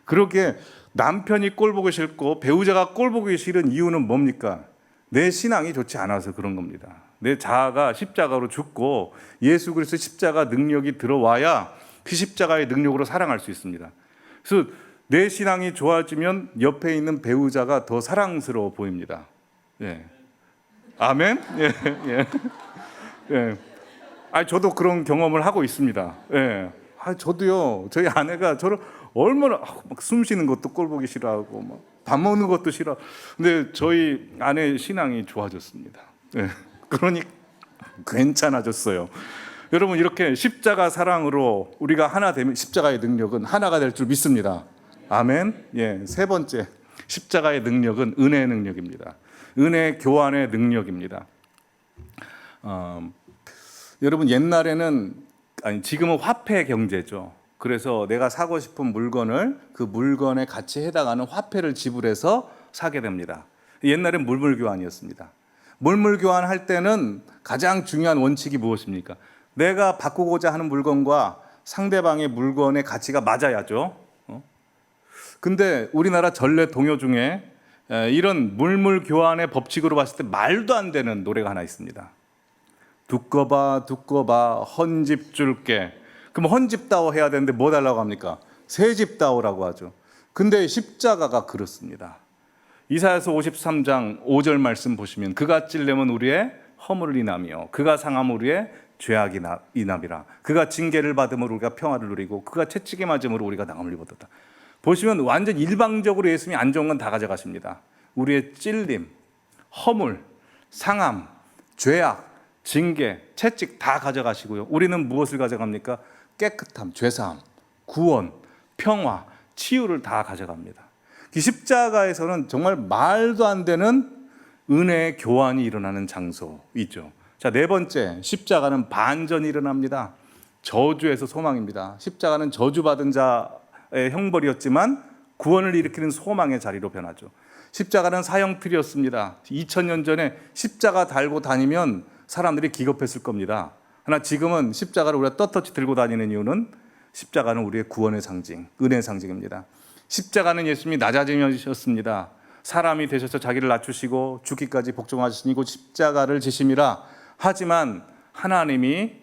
그렇게 남편이 꼴보기 싫고 배우자가 꼴보기 싫은 이유는 뭡니까? 내 신앙이 좋지 않아서 그런 겁니다. 내 자아가 십자가로 죽고 예수 그리스도 십자가 능력이 들어와야 그 십자가의 능력으로 사랑할 수 있습니다. 그래서 내 신앙이 좋아지면 옆에 있는 배우자가 더 사랑스러워 보입니다. 예. 아멘? 예, 예. 예. 저도 그런 경험을 하고 있습니다. 예. 저도요, 저희 아내가 저를 얼마나 막 숨 쉬는 것도 꼴보기 싫어하고, 막 밥 먹는 것도 싫어. 근데 저희 아내 신앙이 좋아졌습니다. 예. 그러니 괜찮아졌어요. 여러분, 이렇게 십자가 사랑으로 우리가 하나 되면 십자가의 능력은 하나가 될 줄 믿습니다. 아멘. 예. 세 번째, 십자가의 능력은 은혜의 능력입니다. 은혜 교환의 능력입니다. 여러분, 옛날에는, 지금은 화폐 경제죠. 그래서 내가 사고 싶은 물건을 그 물건의 가치에 해당하는 화폐를 지불해서 사게 됩니다. 옛날엔 물물 교환이었습니다. 물물 교환할 때는 가장 중요한 원칙이 무엇입니까? 내가 바꾸고자 하는 물건과 상대방의 물건의 가치가 맞아야죠. 근데 우리나라 전래 동요 중에 이런 물물 교환의 법칙으로 봤을 때 말도 안 되는 노래가 하나 있습니다. 두꺼봐 헌집 줄게. 그럼 헌집다오 해야 되는데 뭐 달라고 합니까? 새집다오라고 하죠. 근데 십자가가 그렇습니다. 이사야서 53장 5절 말씀 보시면 그가 찔림은 우리의 허물을 인하며 그가 상함은 우리의 죄악이 인함이라. 그가 징계를 받음으로 우리가 평화를 누리고 그가 채찍에 맞음으로 우리가 낭을 입었다. 보시면 완전 일방적으로 예수님이 안 좋은 건 다 가져가십니다. 우리의 찔림, 허물, 상함, 죄악, 징계, 채찍 다 가져가시고요. 우리는 무엇을 가져갑니까? 깨끗함, 죄사함, 구원, 평화, 치유를 다 가져갑니다. 이 십자가에서는 정말 말도 안 되는 은혜의 교환이 일어나는 장소이죠. 자, 네 번째, 십자가는 반전이 일어납니다. 저주에서 소망입니다. 십자가는 저주받은 자의 형벌이었지만 구원을 일으키는 소망의 자리로 변하죠. 십자가는 사형틀이었습니다. 2000년 전에 십자가 달고 다니면 사람들이 기겁했을 겁니다. 그러나 지금은 십자가를 우리가 떳떳이 들고 다니는 이유는 십자가는 우리의 구원의 상징, 은혜의 상징입니다. 십자가는 예수님이 낮아지셨습니다. 사람이 되셔서 자기를 낮추시고 죽기까지 복종하시니 곧 십자가를 지심이라. 하지만 하나님이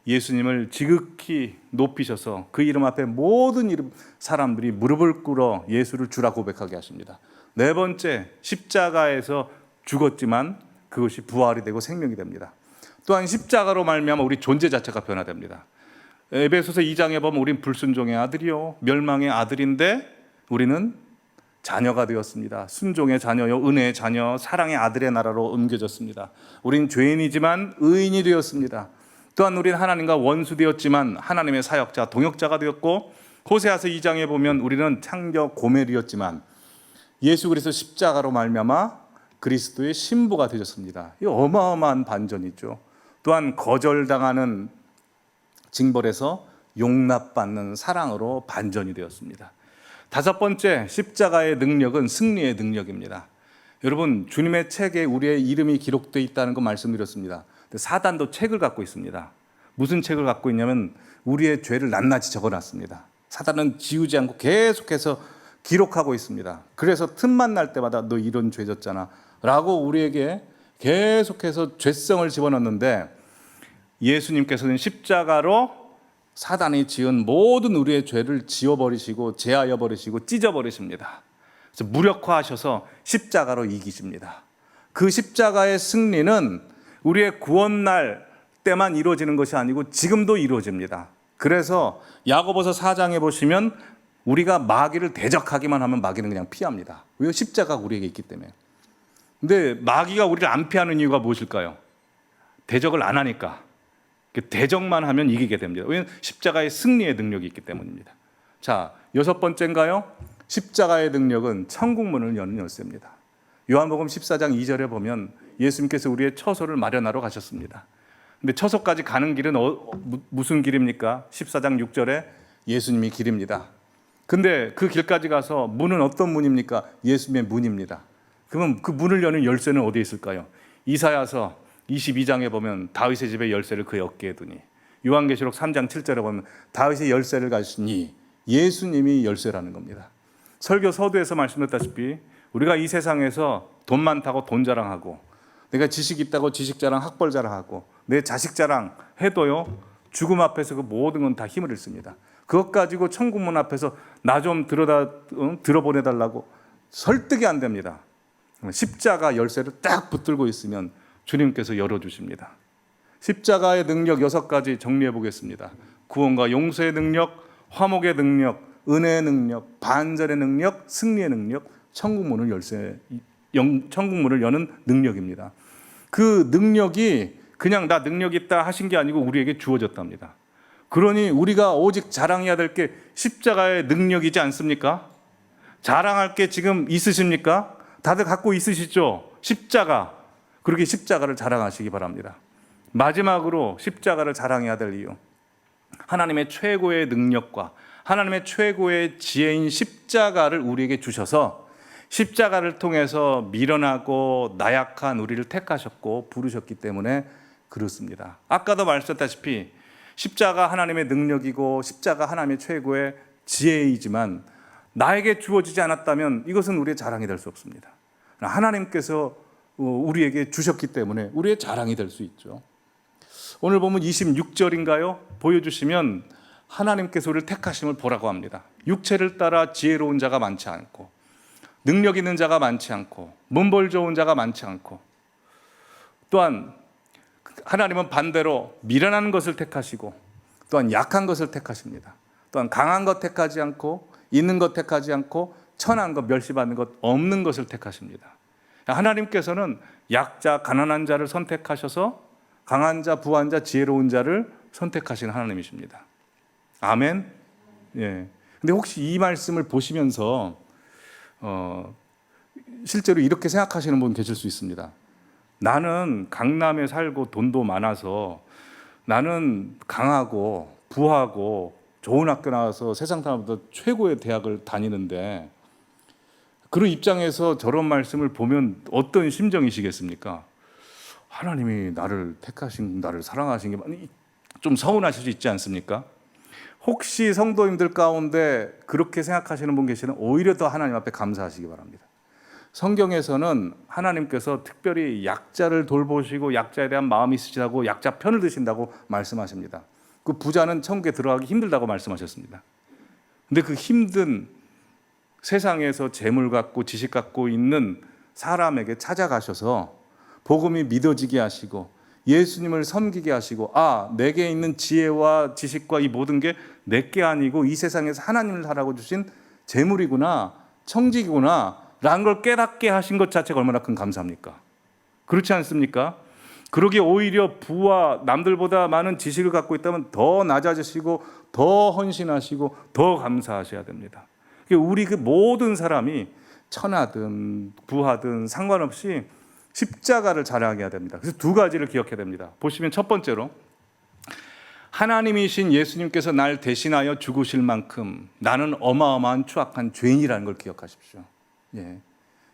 예수님을 지극히 높이셔서 그 이름 앞에 모든 사람들이 무릎을 꿇어 예수를 주라 고백하게 하십니다. 네 번째, 십자가에서 죽었지만 그것이 부활이 되고 생명이 됩니다. 또한 십자가로 말미암아 우리 존재 자체가 변화됩니다. 에베소서 2장에 보면 우린 불순종의 아들이요 멸망의 아들인데 우리는 자녀가 되었습니다. 순종의 자녀요 은혜의 자녀 사랑의 아들의 나라로 옮겨졌습니다. 우린 죄인이지만 의인이 되었습니다. 또한 우리는 하나님과 원수 되었지만 하나님의 사역자 동역자가 되었고 호세아서 2장에 보면 우리는 창녀 고멜이었지만 예수 그리스도 십자가로 말미암아 그리스도의 신부가 되셨습니다. 이 어마어마한 반전이죠. 또한 거절당하는 징벌에서 용납받는 사랑으로 반전이 되었습니다. 다섯 번째, 십자가의 능력은 승리의 능력입니다. 여러분, 주님의 책에 우리의 이름이 기록되어 있다는 거 말씀드렸습니다. 사단도 책을 갖고 있습니다. 무슨 책을 갖고 있냐면 우리의 죄를 낱낱이 적어놨습니다. 사단은 지우지 않고 계속해서 기록하고 있습니다. 그래서 틈만 날 때마다 너 이런 죄 졌잖아 라고 우리에게 계속해서 죄성을 집어넣는데 예수님께서는 십자가로 사단이 지은 모든 우리의 죄를 지워버리시고 제하여 버리시고 찢어버리십니다. 그래서 무력화하셔서 십자가로 이기십니다. 그 십자가의 승리는 우리의 구원날 때만 이루어지는 것이 아니고 지금도 이루어집니다. 그래서 야고보서 4장에 보시면 우리가 마귀를 대적하기만 하면 마귀는 그냥 피합니다. 왜? 십자가가 우리에게 있기 때문에. 근데 마귀가 우리를 안 피하는 이유가 무엇일까요? 대적을 안 하니까. 대적만 하면 이기게 됩니다. 왜냐하면 십자가의 승리의 능력이 있기 때문입니다. 자, 6번째인가요? 십자가의 능력은 천국문을 여는 열쇠입니다. 요한복음 14장 2절에 보면 예수님께서 우리의 처소를 마련하러 가셨습니다. 근데 처소까지 가는 길은 무슨 길입니까? 14장 6절에 예수님이 길입니다. 근데 그 길까지 가서 문은 어떤 문입니까? 예수님의 문입니다. 그러면 그 문을 여는 열쇠는 어디에 있을까요? 이사야서 22장에 보면 다윗의 집의 열쇠를 그의 어깨에 두니, 요한계시록 3장 7절에 보면 다윗의 열쇠를 가지니 예수님이 열쇠라는 겁니다. 설교 서두에서 말씀드렸다시피 우리가 이 세상에서 돈 많다고 돈 자랑하고, 내가 지식 있다고 지식 자랑, 학벌 자랑하고, 내 자식 자랑 해도요, 죽음 앞에서 그 모든 건 다 힘을 잃습니다. 그것 가지고 천국문 앞에서 나 좀 들어보내달라고 설득이 안 됩니다. 십자가 열쇠를 딱 붙들고 있으면 주님께서 열어주십니다. 십자가의 능력 6가지 정리해 보겠습니다. 구원과 용서의 능력, 화목의 능력, 은혜의 능력, 반전의 능력, 승리의 능력, 천국문을 여는 능력입니다. 그 능력이 그냥 나 능력 있다 하신 게 아니고 우리에게 주어졌답니다. 그러니 우리가 오직 자랑해야 될 게 십자가의 능력이지 않습니까? 자랑할 게 지금 있으십니까? 다들 갖고 있으시죠? 십자가. 그렇게 십자가를 자랑하시기 바랍니다. 마지막으로 십자가를 자랑해야 될 이유, 하나님의 최고의 능력과 하나님의 최고의 지혜인 십자가를 우리에게 주셔서 십자가를 통해서 미련하고 나약한 우리를 택하셨고 부르셨기 때문에 그렇습니다. 아까도 말씀드렸다시피 십자가 하나님의 능력이고 십자가 하나님의 최고의 지혜이지만 나에게 주어지지 않았다면 이것은 우리의 자랑이 될 수 없습니다. 하나님께서 우리에게 주셨기 때문에 우리의 자랑이 될 수 있죠. 오늘 보면 26절인가요? 보여주시면 하나님께서 우리를 택하심을 보라고 합니다. 육체를 따라 지혜로운 자가 많지 않고, 능력 있는 자가 많지 않고, 문벌 좋은 자가 많지 않고, 또한 하나님은 반대로 미련한 것을 택하시고, 또한 약한 것을 택하십니다. 또한 강한 것 택하지 않고, 있는 것 택하지 않고, 천한 것, 멸시받는 것, 없는 것을 택하십니다. 하나님께서는 약자, 가난한 자를 선택하셔서 강한 자, 부한 자, 지혜로운 자를 선택하신 하나님이십니다. 아멘. 예. 근데 혹시 이 말씀을 보시면서 실제로 이렇게 생각하시는 분 계실 수 있습니다. 나는 강남에 살고 돈도 많아서 나는 강하고 부하고 좋은 학교 나와서 세상 사람보다 최고의 대학을 다니는데, 그런 입장에서 저런 말씀을 보면 어떤 심정이시겠습니까? 하나님이 나를 택하신, 나를 사랑하신 게 좀 서운하실 수 있지 않습니까? 혹시 성도님들 가운데 그렇게 생각하시는 분 계시면 오히려 더 하나님 앞에 감사하시기 바랍니다. 성경에서는 하나님께서 특별히 약자를 돌보시고 약자에 대한 마음이 있으시다고 약자 편을 드신다고 말씀하십니다. 그 부자는 천국에 들어가기 힘들다고 말씀하셨습니다. 근데 그 힘든 세상에서 재물 갖고 지식 갖고 있는 사람에게 찾아가셔서 복음이 믿어지게 하시고 예수님을 섬기게 하시고, 내게 있는 지혜와 지식과 이 모든 게 내게 아니고 이 세상에서 하나님을 하라고 주신 재물이구나, 청직이구나 라는 걸 깨닫게 하신 것 자체가 얼마나 큰 감사합니까? 그렇지 않습니까? 그러기에 오히려 부와 남들보다 많은 지식을 갖고 있다면 더 낮아지시고 더 헌신하시고 더 감사하셔야 됩니다. 우리 그 모든 사람이 천하든 부하든 상관없이 십자가를 자랑해야 됩니다. 그래서 2가지를 기억해야 됩니다. 보시면 첫 번째로, 하나님이신 예수님께서 날 대신하여 죽으실 만큼 나는 어마어마한 추악한 죄인이라는 걸 기억하십시오. 예.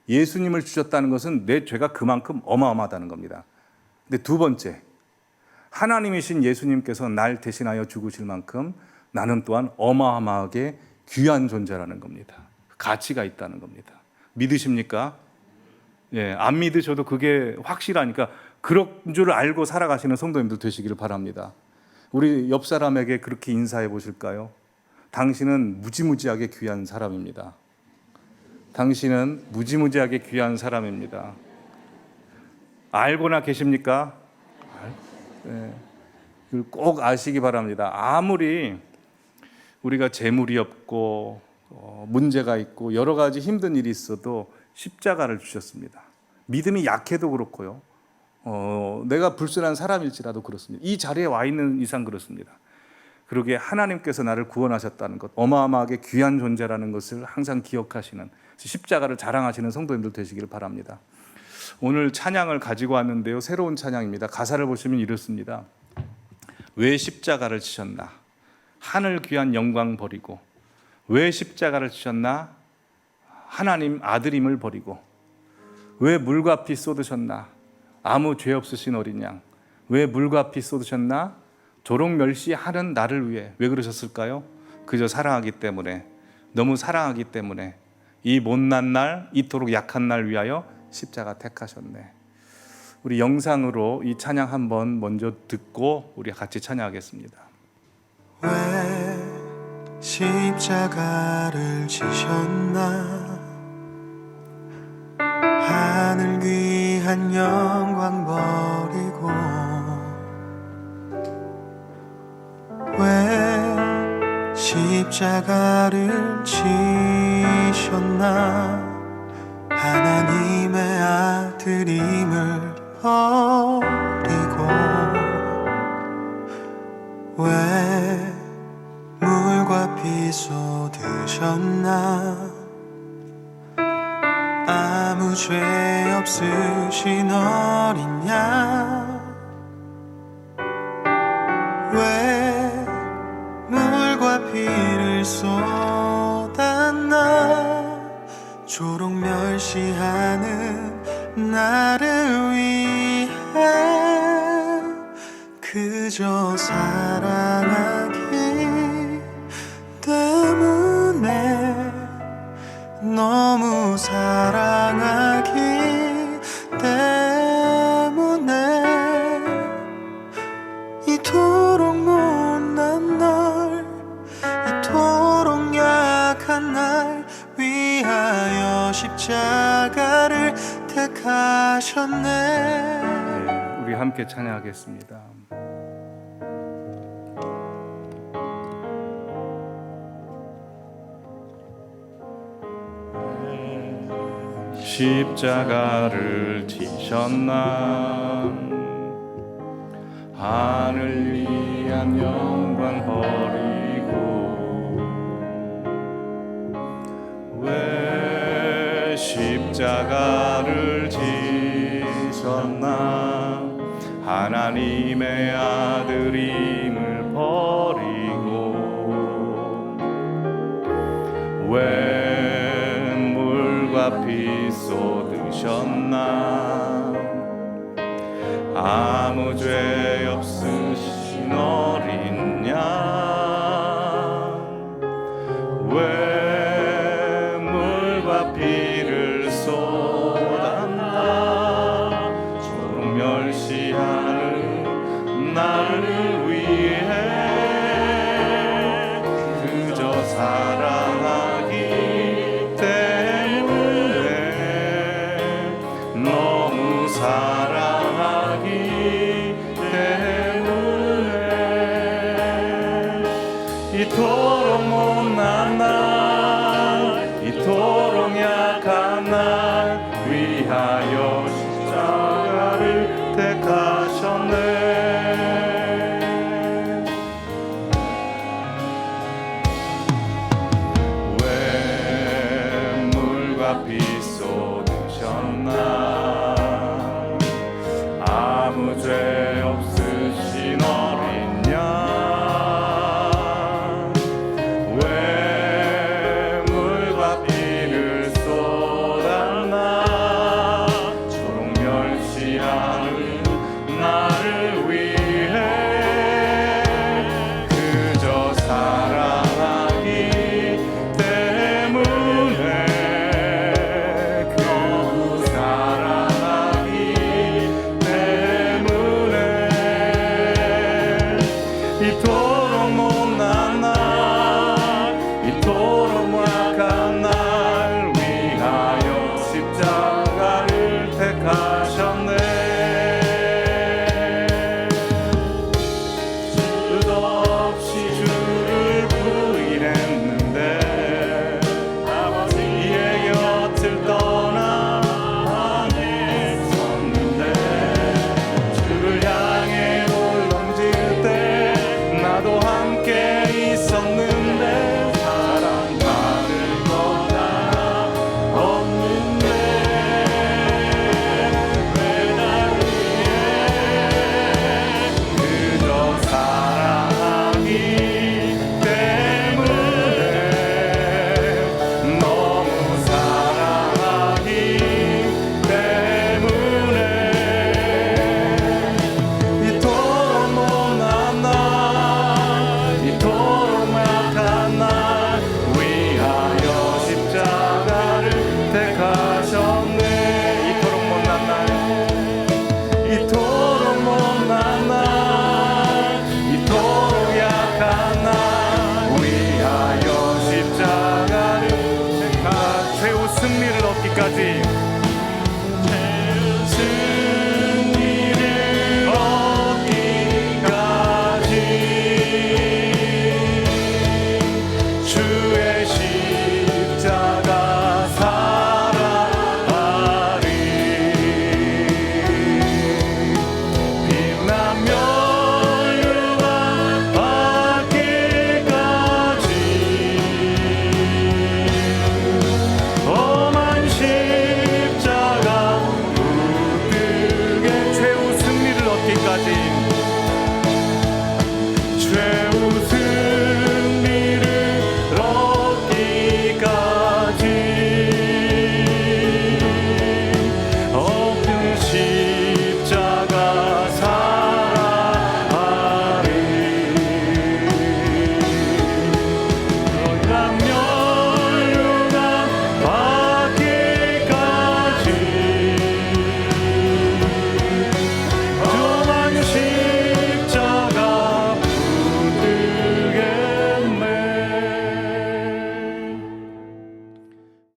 예수님을 주셨다는 것은 내 죄가 그만큼 어마어마하다는 겁니다. 근데 2번째, 하나님이신 예수님께서 날 대신하여 죽으실 만큼 나는 또한 어마어마하게 귀한 존재라는 겁니다. 가치가 있다는 겁니다. 믿으십니까? 예, 안 믿으셔도 그게 확실하니까 그런 줄 알고 살아가시는 성도님들 되시기를 바랍니다. 우리 옆 사람에게 그렇게 인사해 보실까요? 당신은 무지무지하게 귀한 사람입니다. 당신은 무지무지하게 귀한 사람입니다. 알고나 계십니까? 이걸 꼭 아시기 바랍니다. 아무리 우리가 재물이 없고 문제가 있고 여러 가지 힘든 일이 있어도 십자가를 주셨습니다. 믿음이 약해도 그렇고요. 내가 불순한 사람일지라도 그렇습니다. 이 자리에 와 있는 이상 그렇습니다. 그러기에 하나님께서 나를 구원하셨다는 것, 어마어마하게 귀한 존재라는 것을 항상 기억하시는, 십자가를 자랑하시는 성도님들 되시기를 바랍니다. 오늘 찬양을 가지고 왔는데요, 새로운 찬양입니다. 가사를 보시면 이렇습니다. 왜 십자가를 지셨나? 하늘 귀한 영광 버리고. 왜 십자가를 지셨나? 하나님 아들임을 버리고. 왜 물과 피 쏟으셨나? 아무 죄 없으신 어린 양. 왜 물과 피 쏟으셨나? 조롱 멸시하는 나를 위해. 왜 그러셨을까요? 그저 사랑하기 때문에, 너무 사랑하기 때문에 이 못난 날, 이토록 약한 날 위하여 십자가 택하셨네. 우리 영상으로 이 찬양 한번 먼저 듣고 우리 같이 찬양하겠습니다. 왜 십자가를 지셨나? 하늘 귀한 영광 버리고. 왜 십자가를 지셨나? 하나님의 아들임을 버리고. 왜 물과 피 쏟으셨나? 아무 죄 없으신 어린 양. 왜 물과 피를 쏟았나? 조롱 멸시하는 나를 위해. 그저 사랑하기 때문에, 너무 사랑하기 때문에 이토록 못난 날, 이토록 약한 날 위하여 십자가를 택하셨네. 네, 우리 함께 찬양하겠습니다. 십자가를 지셨나? 하늘 위한 영광 버리고. 왜 십자가를 지셨나? 하나님의 아들임을 버리고. 왜 물과 피 쏟으셨나? 아무 죄 없으신 어린 양. 왜 물과 피를 쏟았나? 조롱 멸시하는 나를 위해. 그저 사랑하기 때문에, 너무 사랑하기 때문에 이토록 못난 날, 이토록 약한 날 위하여 십자가를 택하셨네. 왜 물과 피 쏟으셨나? 아무 죄 없으신 어린 양. 왜 물과 피를 쏟았나? 조롱 멸시하는 나를 위해. 그저 사랑하기 때문에, 그 사랑하기 때문에 이토록 못난 날, 이토록 약한 날 위하여 십자가를 택하셨네. 끝까지